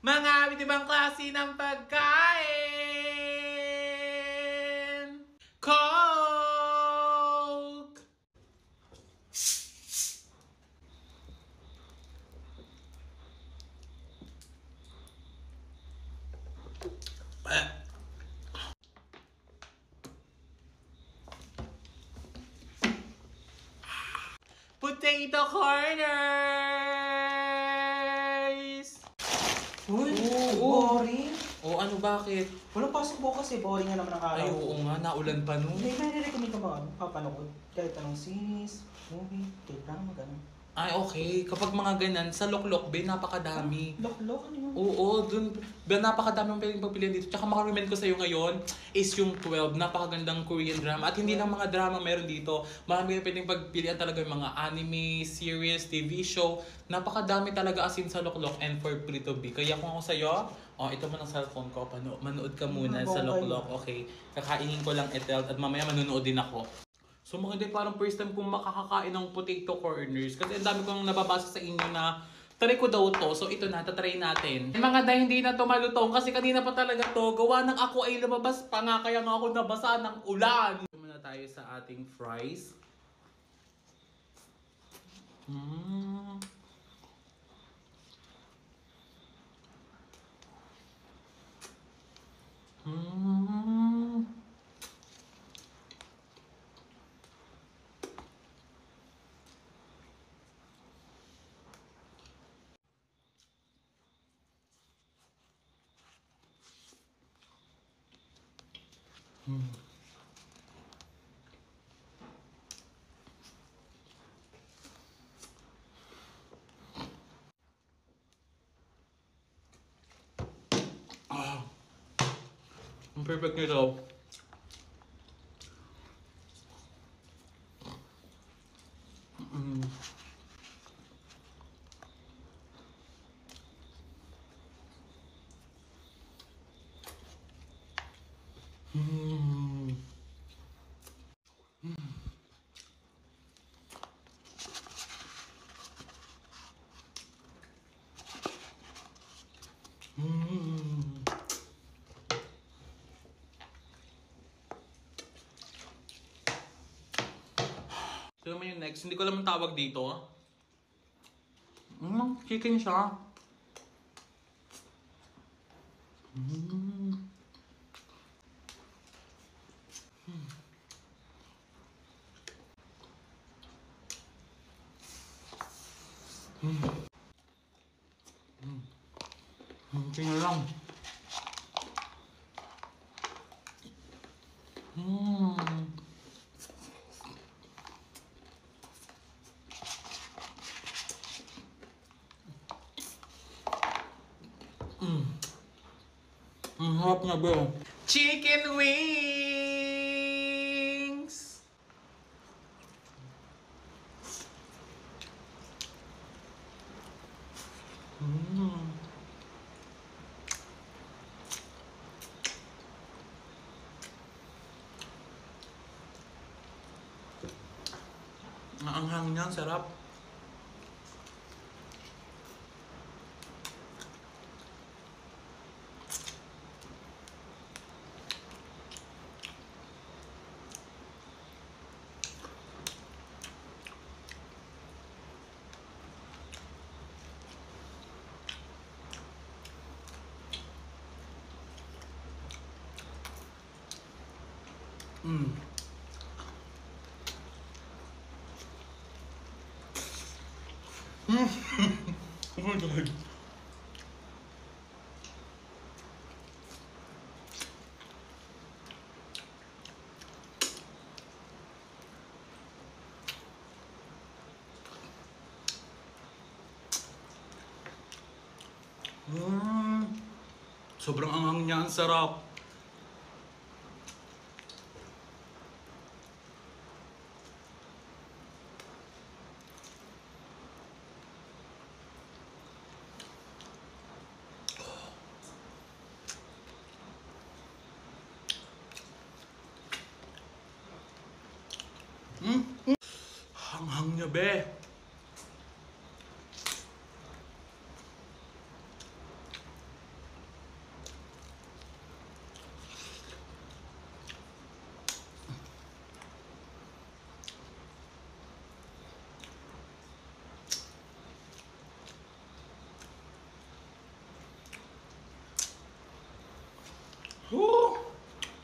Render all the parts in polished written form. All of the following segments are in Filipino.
Mga iba't ibang klase ng pagkain. Coke! Potato corners! Uy, boring. Oh, ano bakit? Walang pasok bukas eh, boring nga naman ang araw. Ay, oo nga, naulan pa nun. May recommend ka ba papanood? Kahit anong series, movie, K-drama, gano'n. Ay, okay. Kapag mga ganyan, sa Loklok, be, napakadami. Lok-lok, ano yun? Oo, dun, be, napakadami ang pwedeng pagpilian dito. Tsaka makarecommend ko sa'yo ngayon is yung 12. Napakagandang Korean drama. At hindi lang mga drama meron dito. Marami na pwedeng pagpilian talaga yung mga anime, series, TV show. Napakadami talaga as in sa Loklok and for free to be. Kaya kung ako sa'yo, ito mo ng cellphone ko. Manood ka muna sa Loklok. Okay, kakainin ko lang ito at mamaya manunood din ako. So mga day, parang first time kong makakakain ng potato corners. Kasi ang dami kong nababasa sa inyo na try ko daw to. So ito na, tatry natin. Mga day, hindi na to malutong kasi kanina pa talaga to. Gawa ng ako ay lumabas pa nga kaya nga ako nabasa ng ulan. Muna tayo sa ating fries. Mmm. Ang perfect nito. So naman yung next, hindi ko alam ang tawag dito. Chicken siya. Tingnan lang. Ang harap na ba? Chicken wings! Ang anghang niya, sarap. Oh my God. Sobrang anghang niya, ang sarap. Hanghang niya, be.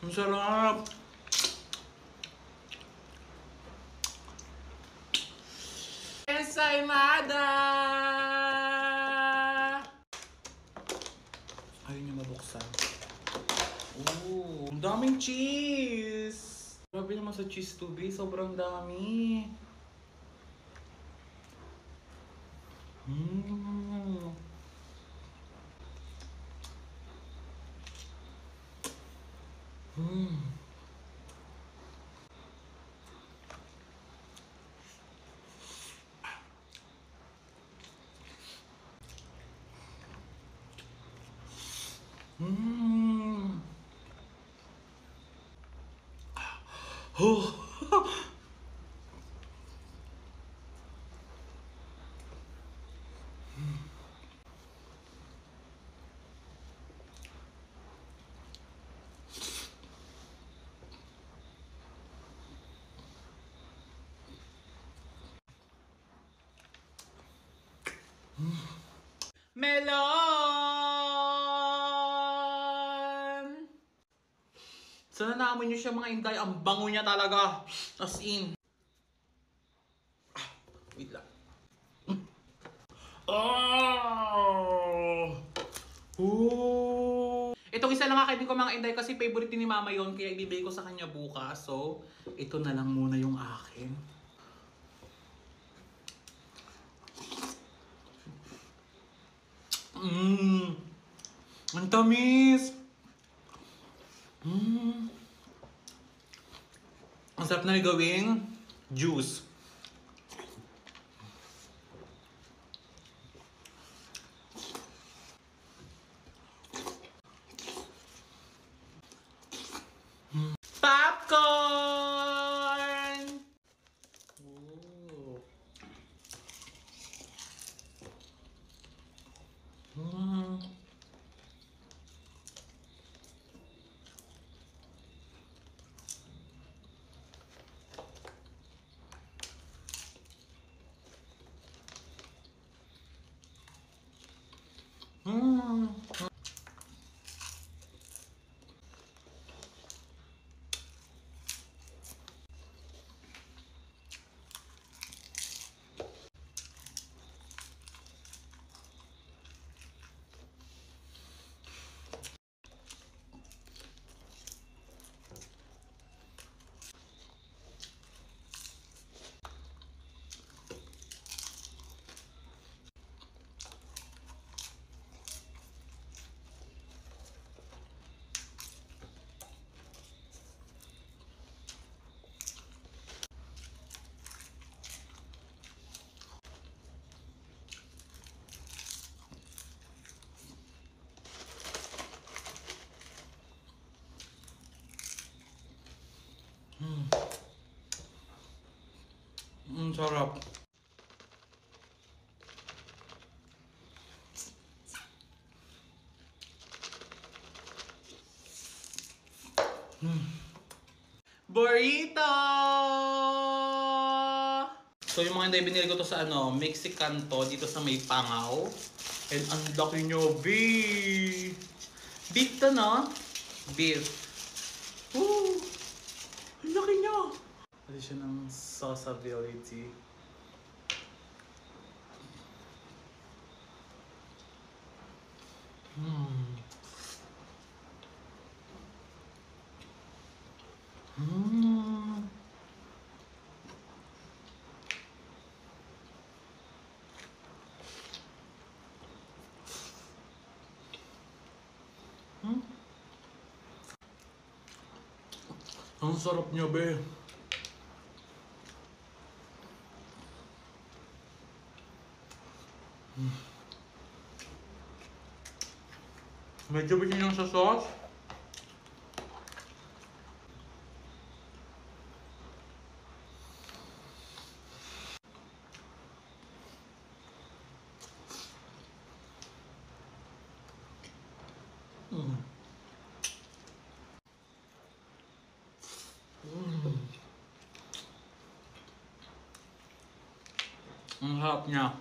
Ang sarap. Ensaymada! Ayaw niya mabuksan. Ooh, ang daming cheese! Grabe naman sa cheese to be, sobrang dami. Mmm. Mmm. Mmm. Oh. Melon! Sana naamoy niyo siya mga Inday. Ang bango niya talaga. As in. Wait lang. Oh! Ooh! Itong isa lang kakainin ko mga Inday kasi favorite ni Mama yon, kaya ibibigay ko sa kanya bukas. So, ito na lang muna yung akin. Mmm! Ang tamis! Mmm! Ang sarap na gawing juice. Popcorn! Ooh. Mm. Mm. Sarap. Burrito! So yung mga hindi binili ko to sa Mexican to, dito sa may Pangaw. And ang laki nyo, beef! Beef to, no? Beef. Woo! Ang laki nyo! Kasi siya ng sauceability. Mmm. Mmm. Ang sarap niya, be. Medyo bitin lang sa sauce. Ang harap niya.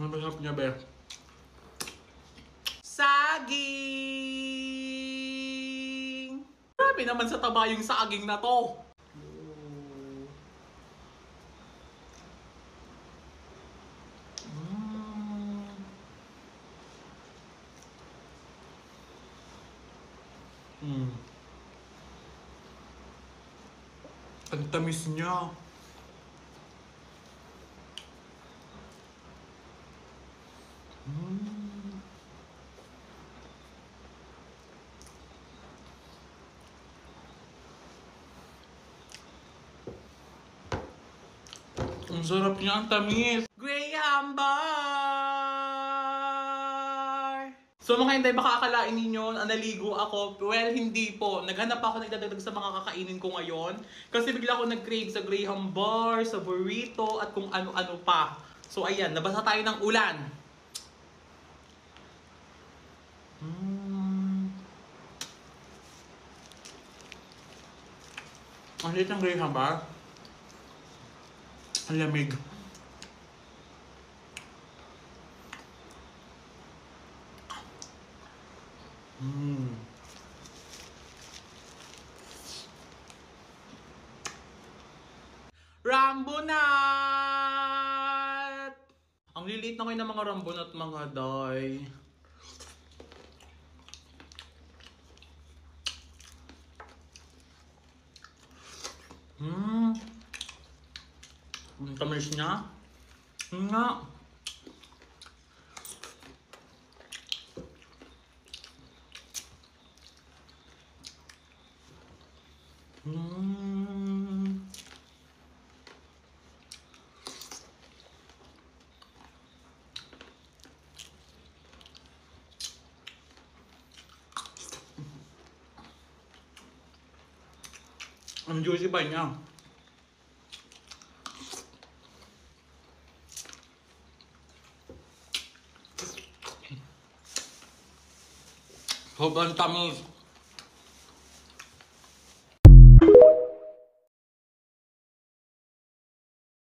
Ano ba sarap niya, be? Saging! Grabe naman sa taba yung saging na to. Ang tamis niya. Ang sarap niya, ang tamis. Graham Bar! So mga hindi, baka akalain ninyo, naligo ako. Well, hindi po. Naghanap ako nagdadagdag sa mga kakainin ko ngayon. Kasi bigla ako nag-crave sa Graham Bar, sa burrito, at kung ano-ano pa. So ayan, nabasa tayo ng ulan. Ang liit ng Graham Bar. Ang lamig. Rambunat! Ang liliit na kayo ng mga rambunat, mga day. Ang tamis niya. Nga. Ang juicy ba niya? Sobrang tamis.